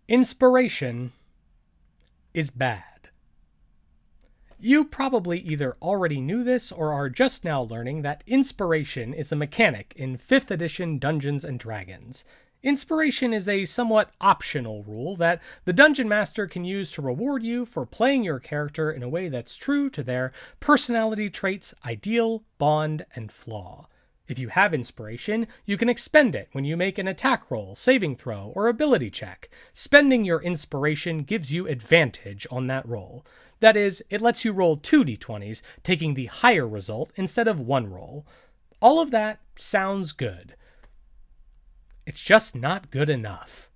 Inspiration is bad. You probably either already knew this or are just now learning that inspiration is a mechanic in 5th edition Dungeons & Dragons. Inspiration is a somewhat optional rule that the Dungeon Master can use to reward you for playing your character in a way that's true to their personality traits, ideal, bond, and flaw. If you have inspiration, you can expend it when you make an attack roll, saving throw, or ability check. Spending your inspiration gives you advantage on that roll. That is, it lets you roll 2 d20s, taking the higher result instead of one roll. All of that sounds good. It's just not good enough.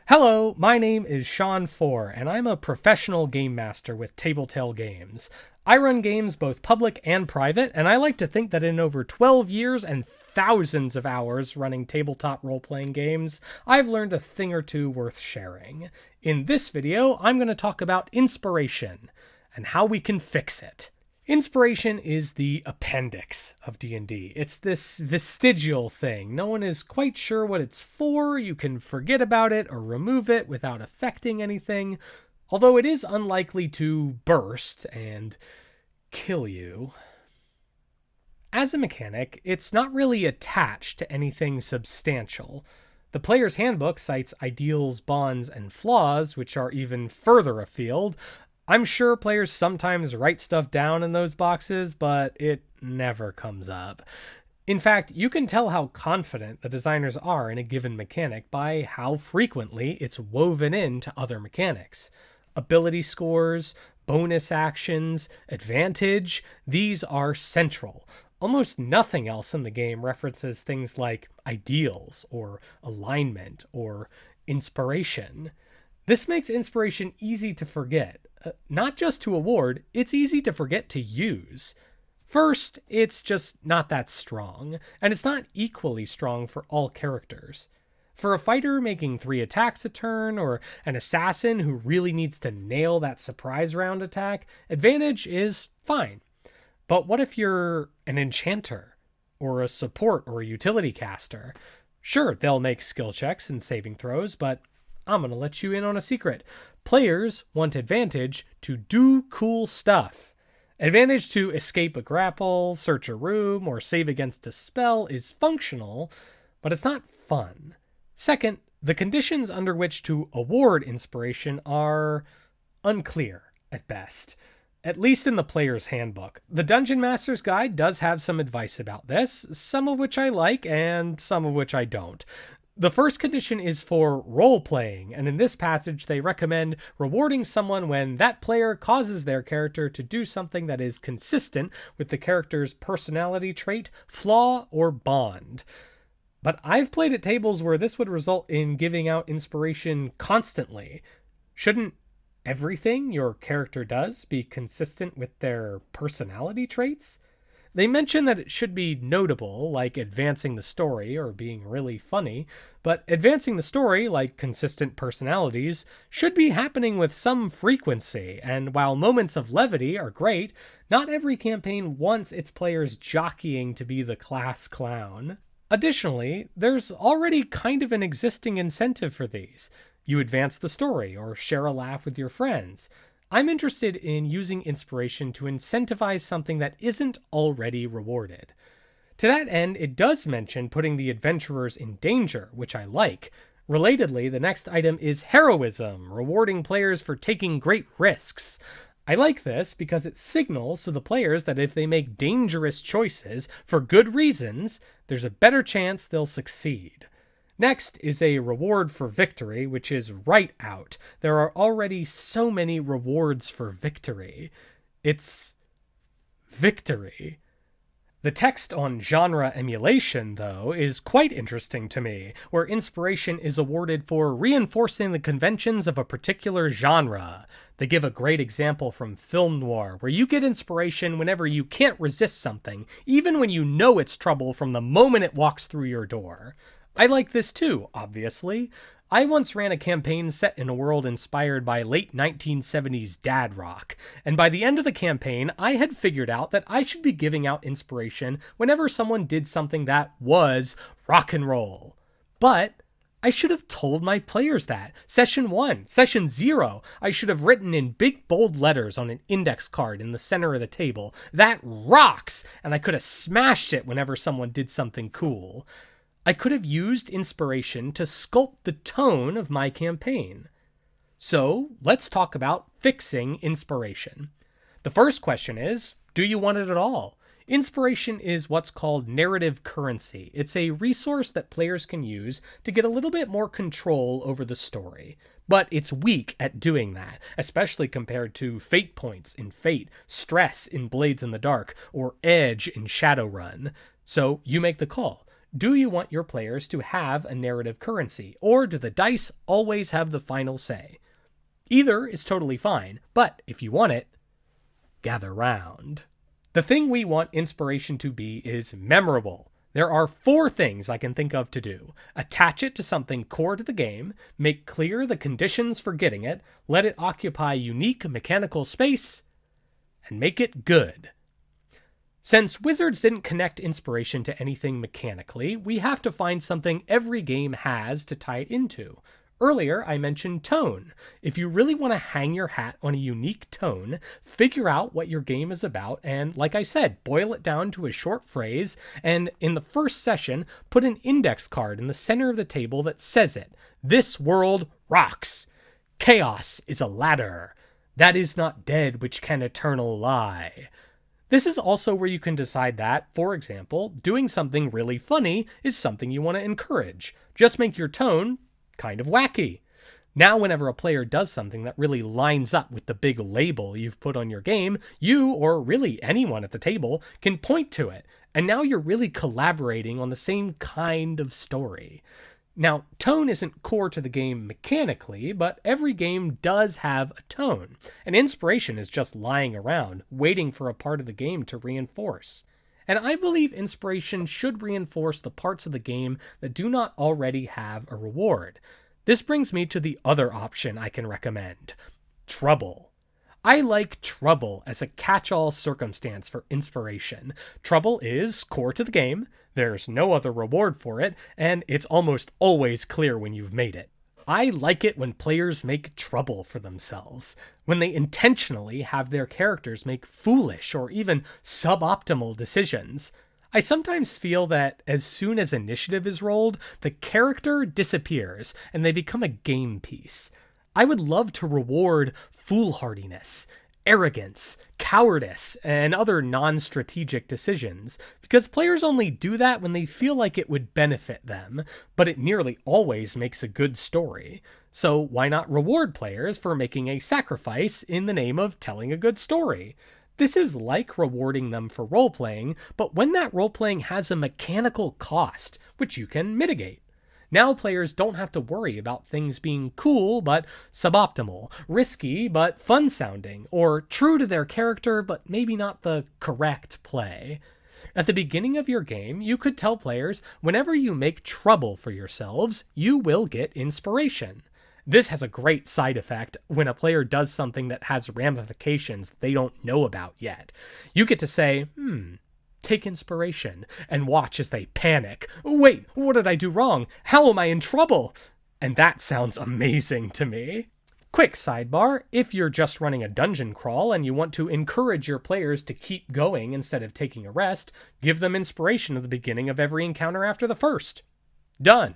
Hello, my name is Sean Foer, and I'm a professional game master with Tabletale Games. I run games both public and private, and I like to think that in over 12 years and thousands of hours running tabletop role-playing games, I've learned a thing or two worth sharing. In this video, I'm going to talk about inspiration and how we can fix it. Inspiration is the appendix of D&D. It's this vestigial thing. No one is quite sure what it's for. You can forget about it or remove it without affecting anything, although it is unlikely to burst and kill you. As a mechanic, it's not really attached to anything substantial. The player's handbook cites ideals, bonds, and flaws, which are even further afield. I'm sure players sometimes write stuff down in those boxes, but it never comes up. In fact, you can tell how confident the designers are in a given mechanic by how frequently it's woven into other mechanics. Ability scores, bonus actions, advantage, these are central. Almost nothing else in the game references things like ideals or alignment or inspiration. This makes inspiration easy to forget. Not just to award, it's easy to forget to use. First, it's just not that strong, and it's not equally strong for all characters. For a fighter making 3 attacks a turn, or an assassin who really needs to nail that surprise round attack, advantage is fine. But what if you're an enchanter, or a support or a utility caster? Sure, they'll make skill checks and saving throws, but I'm going to let you in on a secret. Players want advantage to do cool stuff. Advantage to escape a grapple, search a room, or save against a spell is functional, but it's not fun. Second, the conditions under which to award inspiration are unclear at best, at least in the player's handbook. The Dungeon Master's Guide does have some advice about this, some of which I like and some of which I don't. The first condition is for role-playing, and in this passage they recommend rewarding someone when that player causes their character to do something that is consistent with the character's personality trait, flaw, or bond. But I've played at tables where this would result in giving out inspiration constantly. Shouldn't everything your character does be consistent with their personality traits? They mention that it should be notable, like advancing the story or being really funny, but advancing the story, like consistent personalities, should be happening with some frequency, and while moments of levity are great, not every campaign wants its players jockeying to be the class clown. Additionally, there's already kind of an existing incentive for these. You advance the story or share a laugh with your friends. I'm interested in using inspiration to incentivize something that isn't already rewarded. To that end, it does mention putting the adventurers in danger, which I like. Relatedly, the next item is heroism, rewarding players for taking great risks. I like this because it signals to the players that if they make dangerous choices for good reasons, there's a better chance they'll succeed. Next is a reward for victory, which is right out. There are already so many rewards for victory. It's victory. The text on genre emulation, though, is quite interesting to me, where inspiration is awarded for reinforcing the conventions of a particular genre. They give a great example from film noir, where you get inspiration whenever you can't resist something, even when you know it's trouble from the moment it walks through your door. I like this too, obviously. I once ran a campaign set in a world inspired by late 1970s dad rock, and by the end of the campaign, I had figured out that I should be giving out inspiration whenever someone did something that was rock and roll. But I should have told my players that. Session 1, Session 0, I should have written in big bold letters on an index card in the center of the table, "That rocks!" and I could have smashed it whenever someone did something cool. I could have used inspiration to sculpt the tone of my campaign. So, let's talk about fixing inspiration. The first question is, do you want it at all? Inspiration is what's called narrative currency. It's a resource that players can use to get a little bit more control over the story. But it's weak at doing that, especially compared to fate points in Fate, stress in Blades in the Dark, or edge in Shadowrun. So you make the call. Do you want your players to have a narrative currency, or do the dice always have the final say? Either is totally fine, but if you want it, gather round. The thing we want inspiration to be is memorable. There are 4 things I can think of to do. Attach it to something core to the game, make clear the conditions for getting it, let it occupy unique mechanical space, and make it good. Since Wizards didn't connect inspiration to anything mechanically, we have to find something every game has to tie it into. Earlier, I mentioned tone. If you really want to hang your hat on a unique tone, figure out what your game is about and, like I said, boil it down to a short phrase, and in the first session, put an index card in the center of the table that says it. This world rocks. Chaos is a ladder. That is not dead which can eternal lie. This is also where you can decide that, for example, doing something really funny is something you want to encourage. Just make your tone kind of wacky. Now, whenever a player does something that really lines up with the big label you've put on your game, you, or really anyone at the table, can point to it. And now you're really collaborating on the same kind of story. Now, tone isn't core to the game mechanically, but every game does have a tone. And inspiration is just lying around, waiting for a part of the game to reinforce. And I believe inspiration should reinforce the parts of the game that do not already have a reward. This brings me to the other option I can recommend: trouble. I like trouble as a catch-all circumstance for inspiration. Trouble is core to the game, there's no other reward for it, and it's almost always clear when you've made it. I like it when players make trouble for themselves, when they intentionally have their characters make foolish or even suboptimal decisions. I sometimes feel that as soon as initiative is rolled, the character disappears and they become a game piece. I would love to reward foolhardiness, arrogance, cowardice, and other non-strategic decisions, because players only do that when they feel like it would benefit them, but it nearly always makes a good story. So why not reward players for making a sacrifice in the name of telling a good story? This is like rewarding them for role-playing, but when that role-playing has a mechanical cost, which you can mitigate. Now players don't have to worry about things being cool but suboptimal, risky but fun-sounding, or true to their character but maybe not the correct play. At the beginning of your game, you could tell players, whenever you make trouble for yourselves, you will get inspiration. This has a great side effect when a player does something that has ramifications they don't know about yet. You get to say, take inspiration, and watch as they panic. Wait, what did I do wrong? How am I in trouble? And that sounds amazing to me. Quick sidebar, if you're just running a dungeon crawl and you want to encourage your players to keep going instead of taking a rest, give them inspiration at the beginning of every encounter after the first. Done.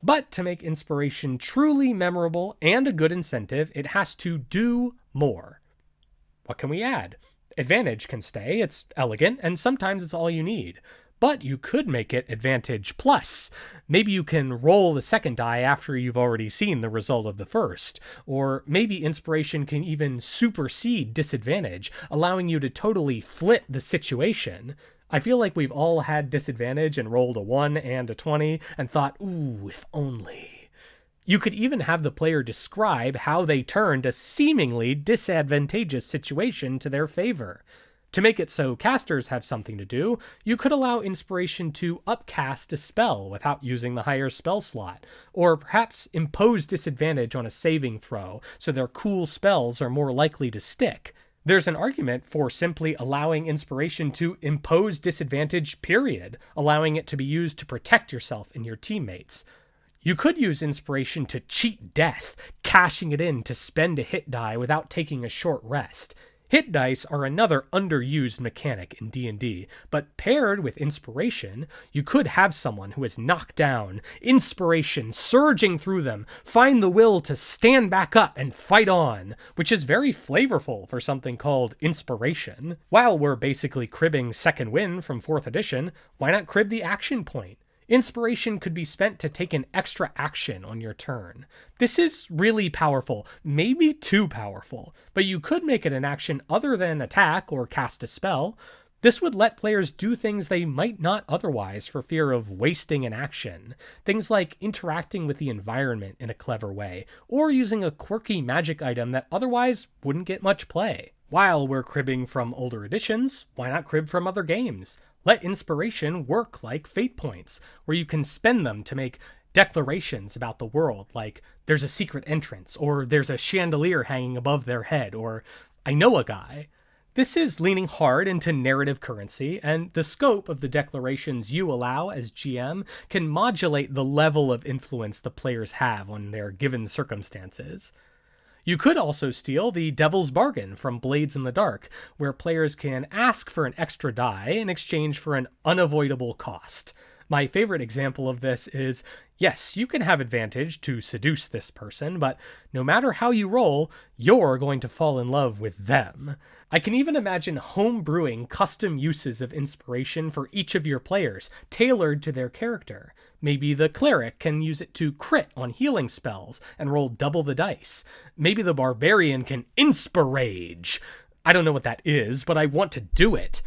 But to make inspiration truly memorable and a good incentive, it has to do more. What can we add? Advantage can stay, it's elegant, and sometimes it's all you need. But you could make it advantage plus. Maybe you can roll the second die after you've already seen the result of the first. Or maybe inspiration can even supersede disadvantage, allowing you to totally flip the situation. I feel like we've all had disadvantage and rolled a 1 and a 20 and thought, ooh, if only. You could even have the player describe how they turned a seemingly disadvantageous situation to their favor. To make it so casters have something to do, you could allow inspiration to upcast a spell without using the higher spell slot, or perhaps impose disadvantage on a saving throw so their cool spells are more likely to stick. There's an argument for simply allowing inspiration to impose disadvantage, period, allowing it to be used to protect yourself and your teammates. You could use inspiration to cheat death, cashing it in to spend a hit die without taking a short rest. Hit dice are another underused mechanic in D&D, but paired with inspiration, you could have someone who is knocked down, inspiration surging through them, find the will to stand back up and fight on, which is very flavorful for something called inspiration. While we're basically cribbing Second Wind from 4th edition, why not crib the action point? Inspiration could be spent to take an extra action on your turn. This is really powerful, maybe too powerful, but you could make it an action other than attack or cast a spell. This would let players do things they might not otherwise for fear of wasting an action. Things like interacting with the environment in a clever way, or using a quirky magic item that otherwise wouldn't get much play. While we're cribbing from older editions, why not crib from other games? Let inspiration work like fate points, where you can spend them to make declarations about the world, like there's a secret entrance, or there's a chandelier hanging above their head, or I know a guy. This is leaning hard into narrative currency, and the scope of the declarations you allow as GM can modulate the level of influence the players have on their given circumstances. You could also steal the Devil's Bargain from Blades in the Dark, where players can ask for an extra die in exchange for an unavoidable cost. My favorite example of this is, yes, you can have advantage to seduce this person, but no matter how you roll, you're going to fall in love with them. I can even imagine home-brewing custom uses of inspiration for each of your players, tailored to their character. Maybe the cleric can use it to crit on healing spells and roll double the dice. Maybe the barbarian can inspirage. I don't know what that is, but I want to do it.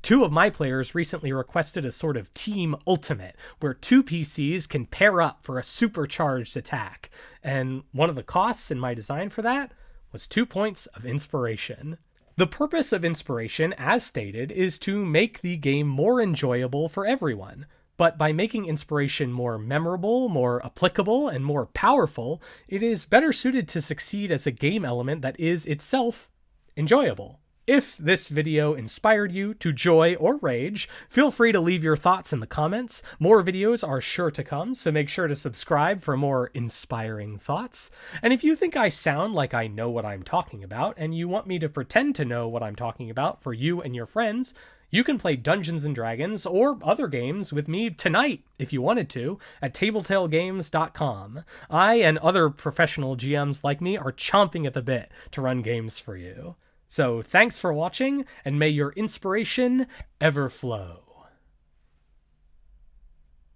2 of my players recently requested a sort of team ultimate, where 2 PCs can pair up for a supercharged attack. And one of the costs in my design for that was 2 points of inspiration. The purpose of inspiration, as stated, is to make the game more enjoyable for everyone. But by making inspiration more memorable, more applicable, and more powerful, it is better suited to succeed as a game element that is itself enjoyable. If this video inspired you to joy or rage, feel free to leave your thoughts in the comments. More videos are sure to come, so make sure to subscribe for more inspiring thoughts. And if you think I sound like I know what I'm talking about, and you want me to pretend to know what I'm talking about for you and your friends, you can play Dungeons & Dragons or other games with me tonight, if you wanted to, at TabletaleGames.com. I and other professional GMs like me are chomping at the bit to run games for you. So thanks for watching, and may your inspiration ever flow.